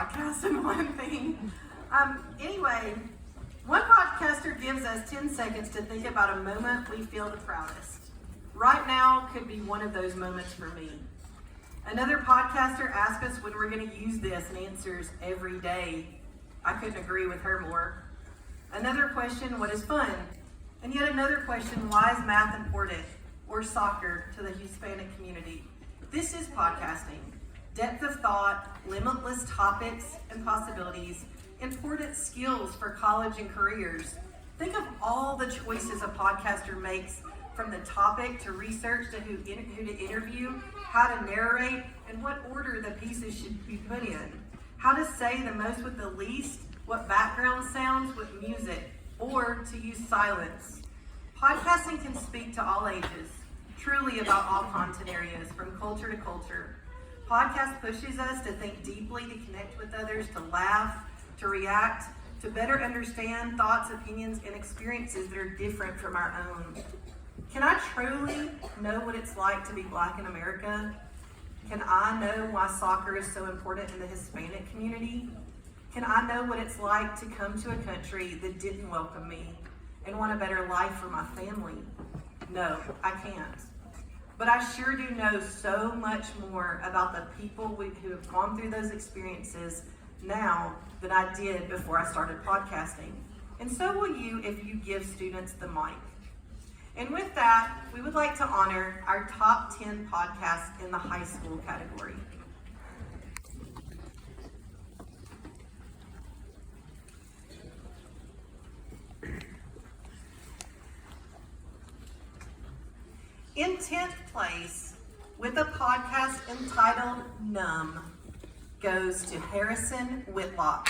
podcast and one thing. Anyway, one podcaster gives us 10 seconds to think about a moment we feel the proudest. Right now could be one of those moments for me. Another podcaster asks us when we're going to use this and answers every day. I couldn't agree with her more. Another question, what is fun? And yet another question, why is math important? Or soccer to the Hispanic community? This is podcasting. Depth of thought, limitless topics and possibilities, important skills for college and careers. Think of all the choices a podcaster makes, from the topic to research to who to interview, how to narrate, and what order the pieces should be put in. How to say the most with the least, what background sounds with music, or to use silence. Podcasting can speak to all ages, truly about all content areas, from culture to culture. Podcast pushes us to think deeply, to connect with others, to laugh, to react, to better understand thoughts, opinions, and experiences that are different from our own. Can I truly know what it's like to be Black in America? Can I know why soccer is so important in the Hispanic community? Can I know what it's like to come to a country that didn't welcome me and want a better life for my family? No, I can't. But I sure do know so much more about the people who have gone through those experiences now than I did before I started podcasting. And so will you if you give students the mic. And with that, we would like to honor our top 10 podcasts in the high school category. In 10th place, with a podcast entitled Numb, goes to Harrison Whitlock.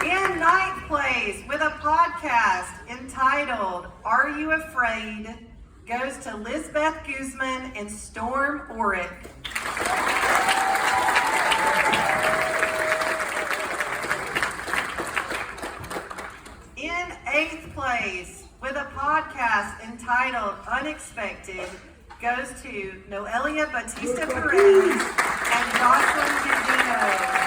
In 9th place, with a podcast entitled Are You Afraid?, goes to Lisbeth Guzman and Storm Orick. In 8th place, with a podcast entitled Unexpected, goes to Noelia Batista Perez and Jocelyn Gugino.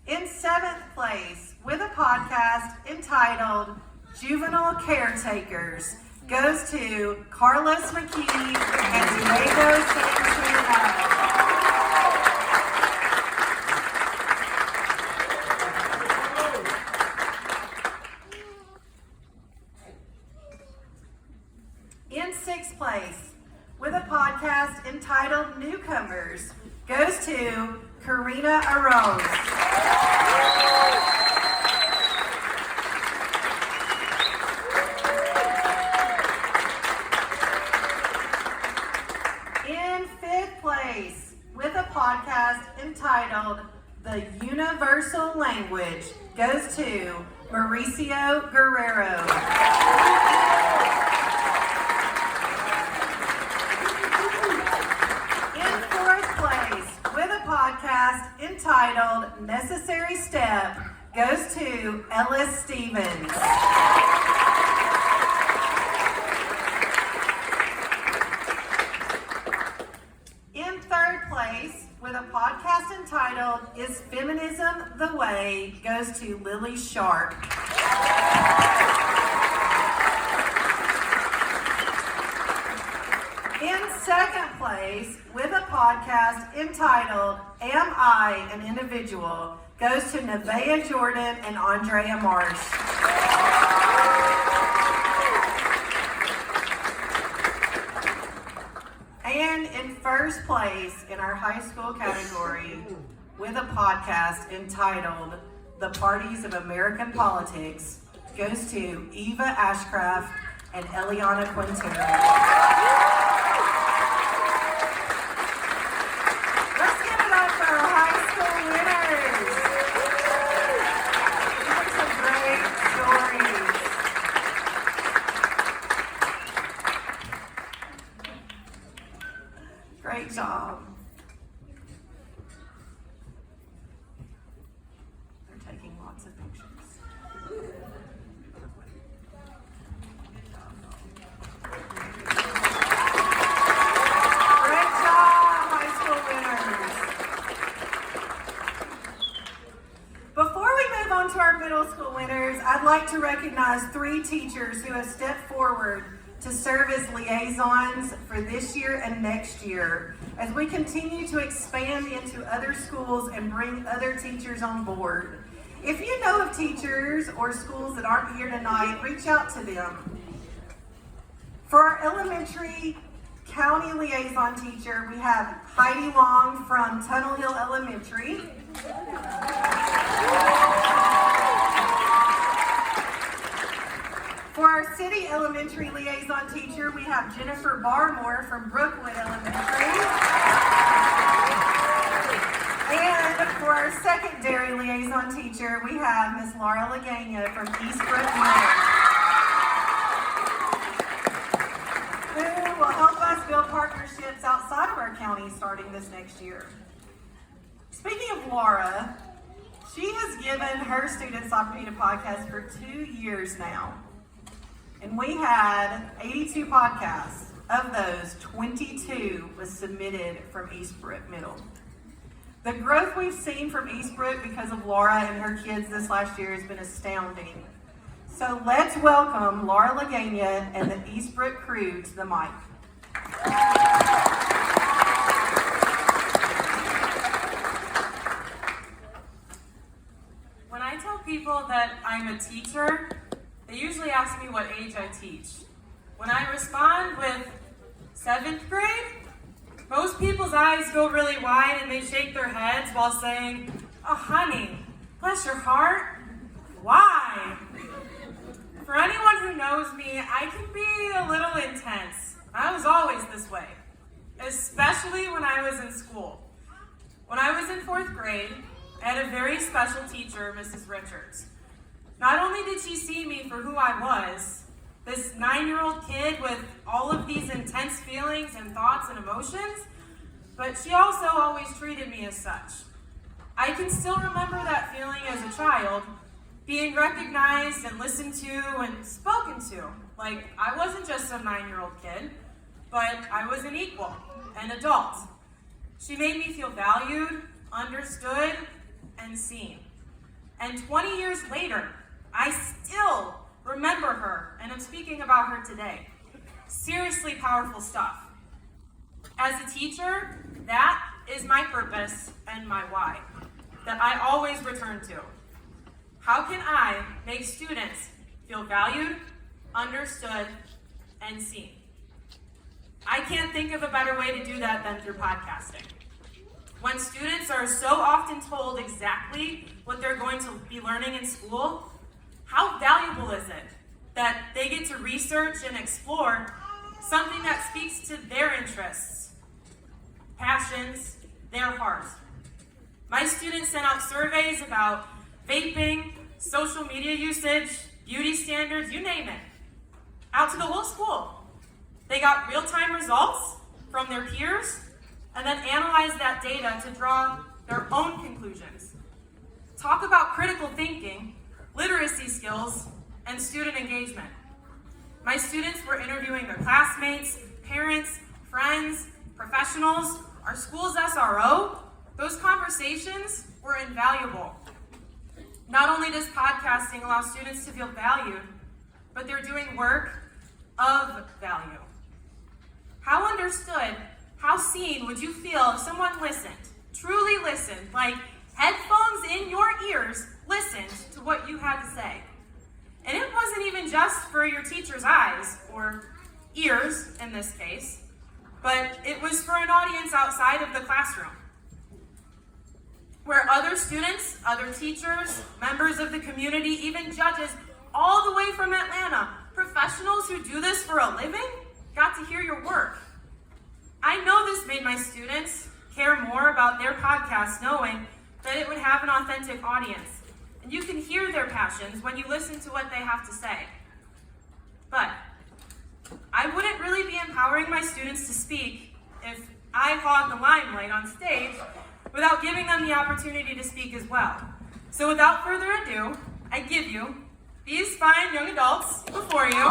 In 7th place, with a podcast entitled Juvenile Caretakers, goes to Carlos McKee and Diego Santana. In 6th place, with a podcast entitled Newcomers, goes to Karina Arose. In 5th place, with a podcast entitled The Universal Language, goes to Mauricio Guerrero. In 4th place, with a podcast entitled Necessary Step, goes to Ellis Stevens. In 3rd place, with a podcast entitled Is Feminism the Way, goes to Lily Sharp. In 2nd place, with a podcast entitled Am I an Individual, goes to Nevaeh Jordan and Andrea Marsh. And in 1st place in our high school category, with a podcast entitled The Parties of American Politics, goes to Eva Ashcraft and Eliana Quintero. Great job. They're taking lots of pictures. Great job, high school winners. Before we move on to our middle school winners, I'd like to recognize 3 teachers who have stepped forward to serve as liaisons for this year and next year as we continue to expand into other schools and bring other teachers on board. If you know of teachers or schools that aren't here tonight, reach out to them. For our elementary county liaison teacher, we have Heidi Long from Tunnel Hill Elementary. For our city elementary liaison teacher, we have Jennifer Barmore from Brookwood Elementary. And for our secondary liaison teacher, we have Miss Laura Lagana from Eastbrook Middle, who will help us build partnerships outside of our county starting this next year. Speaking of Laura, she has given her students opportunity to podcast for 2 years now. And we had 82 podcasts. Of those, 22 was submitted from Eastbrook Middle. The growth we've seen from Eastbrook because of Laura and her kids this last year has been astounding. So let's welcome Laura Lagana and the Eastbrook crew to the mic. When I tell people that I'm a teacher, they usually ask me what age I teach. When I respond with 7th grade, most people's eyes go really wide and they shake their heads while saying, "Oh, honey, bless your heart. Why?" For anyone who knows me, I can be a little intense. I was always this way, especially when I was in school. When I was in 4th grade, I had a very special teacher, Mrs. Richards. Not only did she see me for who I was, this 9-year-old kid with all of these intense feelings and thoughts and emotions, but she also always treated me as such. I can still remember that feeling as a child, being recognized and listened to and spoken to. Like, I wasn't just some 9-year-old kid, but I was an equal, an adult. She made me feel valued, understood, and seen. And 20 years later, I still remember her, and I'm speaking about her today. Seriously powerful stuff. As a teacher, that is my purpose and my why, that I always return to. How can I make students feel valued, understood, and seen? I can't think of a better way to do that than through podcasting. When students are so often told exactly what they're going to be learning in school, how valuable is it that they get to research and explore something that speaks to their interests, passions, their heart? My students sent out surveys about vaping, social media usage, beauty standards, you name it, out to the whole school. They got real-time results from their peers and then analyzed that data to draw their own conclusions. Talk about critical thinking, literacy skills, and student engagement. My students were interviewing their classmates, parents, friends, professionals, our school's SRO. Those conversations were invaluable. Not only does podcasting allow students to feel valued, but they're doing work of value. How understood, how seen would you feel if someone listened, truly listened, like headphones in your ears, listened to what you had to say? And it wasn't even just for your teacher's eyes, or ears in this case, but it was for an audience outside of the classroom, where other students, other teachers, members of the community, even judges all the way from Atlanta, professionals who do this for a living, got to hear your work. I know this made my students care more about their podcast knowing that it would have an authentic audience. And you can hear their passions when you listen to what they have to say. But I wouldn't really be empowering my students to speak if I hog the limelight on stage without giving them the opportunity to speak as well. So without further ado, I give you these fine young adults before you.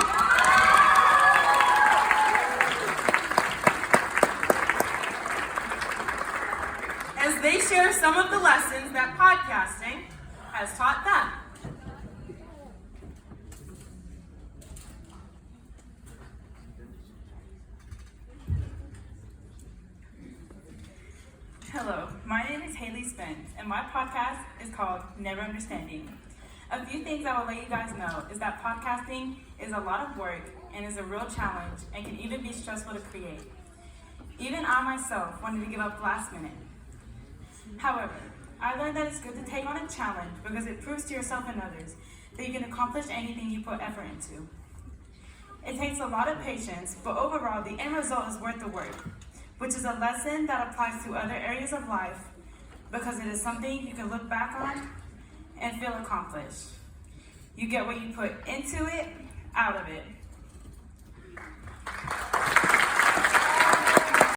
As they share some of the lessons that podcasting has taught them. Hello, my name is Haley Spence, and my podcast is called Never Understanding. A few things I will let you guys know is that podcasting is a lot of work and is a real challenge and can even be stressful to create. Even I myself wanted to give up last minute. However, I learned that it's good to take on a challenge because it proves to yourself and others that you can accomplish anything you put effort into. It takes a lot of patience, but overall the end result is worth the work, which is a lesson that applies to other areas of life because it is something you can look back on and feel accomplished. You get what you put into it, out of it.